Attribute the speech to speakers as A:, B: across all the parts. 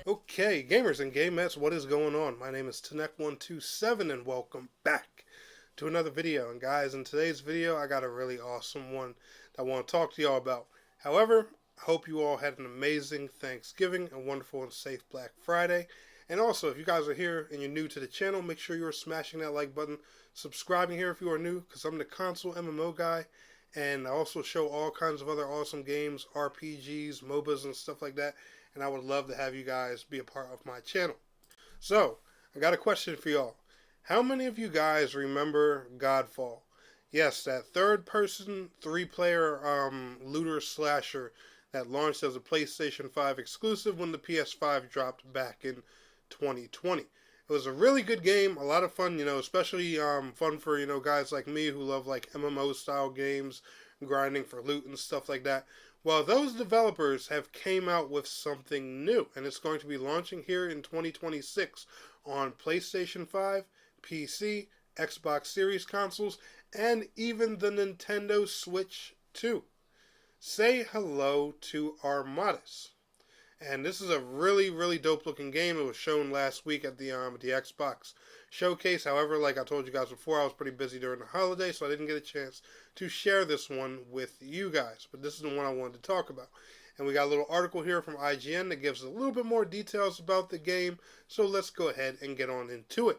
A: Okay, gamers and gamettes, what is going on? My name is Tanek127 and welcome back to another video. And guys, in today's video, I got a really awesome one that I want to talk to y'all about. However, I hope you all had an amazing Thanksgiving, a wonderful and safe Black Friday. And also, if you guys are here and you're new to the channel, make sure you're smashing that like button, subscribing here if you are new, because I'm the console MMO guy. And I also show all kinds of other awesome games, RPGs, MOBAs, and stuff like that. And I would love to have you guys be a part of my channel. So, I got a question for y'all. How many of you guys remember Godfall? Yes, that third-person, three-player looter slasher that launched as a PlayStation 5 exclusive when the PS5 dropped back in 2020. It was a really good game, a lot of fun, especially fun for, guys like me who love like MMO-style games, grinding for loot and stuff like that. Well, those developers have came out with something new, and it's going to be launching here in 2026 on PlayStation 5, PC, Xbox Series consoles, and even the Nintendo Switch 2. Say hello to ARMATUS. And this is a really, really dope looking game. It was shown last week at the Xbox showcase. However, like I told you guys before, I was pretty busy during the holiday, so I didn't get a chance to share this one with you guys. But this is the one I wanted to talk about. And we got a little article here from IGN that gives a little bit more details about the game. So let's go ahead and get on into it.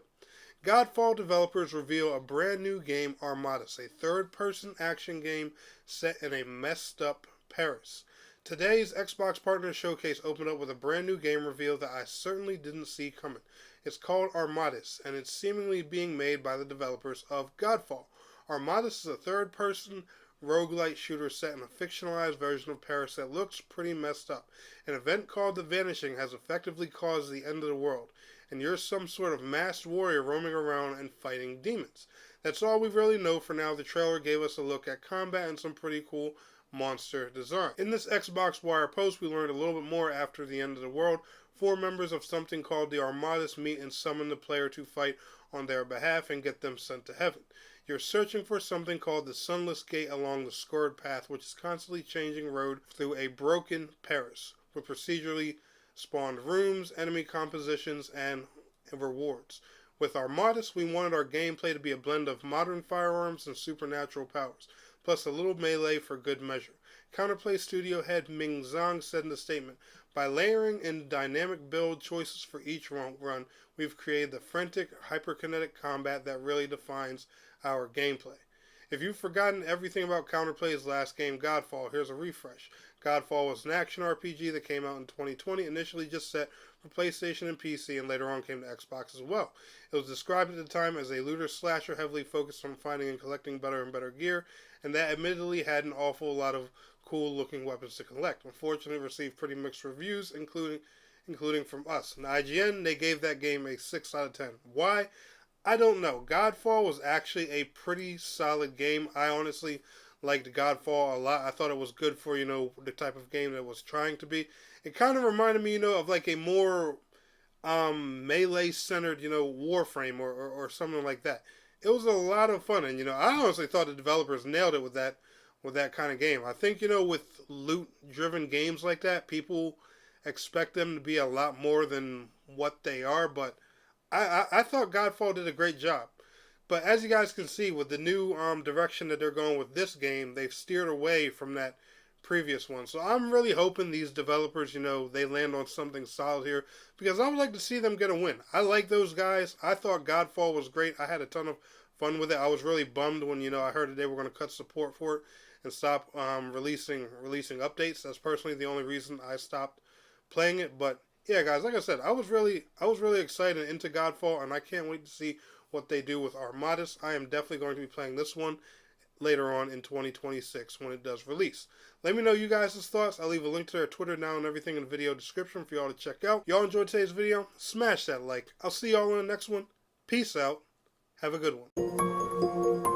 A: Godfall developers reveal a brand new game, ARMATUS, a third-person action game set in a messed up Paris. Today's Xbox Partner Showcase opened up with a brand new game reveal that I certainly didn't see coming. It's called ARMATUS, and it's seemingly being made by the developers of Godfall. ARMATUS is a third-person roguelite shooter set in a fictionalized version of Paris that looks pretty messed up. An event called The Vanishing has effectively caused the end of the world, and you're some sort of masked warrior roaming around and fighting demons. That's all we really know for now. The trailer gave us a look at combat and some pretty cool monster design. In this Xbox Wire post, we learned a little bit more after the end of the world. 4 members of something called the ARMATUS meet and summon the player to fight on their behalf and get them sent to heaven. You're searching for something called the Sunless Gate along the scored path, which is constantly changing road through a broken Paris, with procedurally spawned rooms, enemy compositions, and rewards. With ARMATUS, we wanted our gameplay to be a blend of modern firearms and supernatural powers, plus a little melee for good measure. Counterplay studio head Ming Zhang said in the statement, "By layering in dynamic build choices for each run, we've created the frantic, hyperkinetic combat that really defines our gameplay." If you've forgotten everything about Counterplay's last game, Godfall, here's a refresh. Godfall was an action RPG that came out in 2020, initially just set for PlayStation and PC, and later on came to Xbox as well. It was described at the time as a looter slasher heavily focused on finding and collecting better and better gear, and that admittedly had an awful lot of cool looking weapons to collect. Unfortunately, it received pretty mixed reviews, including from us. In IGN, they gave that game a 6 out of 10. Why? I don't know. Godfall was actually a pretty solid game. I honestly liked Godfall a lot. I thought it was good for, the type of game that it was trying to be. It kind of reminded me, of like a more melee-centered, Warframe or something like that. It was a lot of fun, and, I honestly thought the developers nailed it with that kind of game. I think, with loot-driven games like that, people expect them to be a lot more than what they are, but I thought Godfall did a great job. But as you guys can see, with the new direction that they're going with this game, they've steered away from that previous one. So I'm really hoping these developers, they land on something solid here, because I would like to see them get a win. I like those guys. I thought Godfall was great. I had a ton of fun with it. I was really bummed when, I heard that they were going to cut support for it and stop releasing updates. That's personally the only reason I stopped playing it. But yeah, guys, like I said, I was really excited into Godfall, and I can't wait to see what they do with ARMATUS. I am definitely going to be playing this one later on in 2026 when it does release. Let me know you guys' thoughts. I'll leave a link to their Twitter now and everything in the video description for y'all to check out. Y'all enjoyed today's video? Smash that like. I'll see y'all in the next one. Peace out. Have a good one.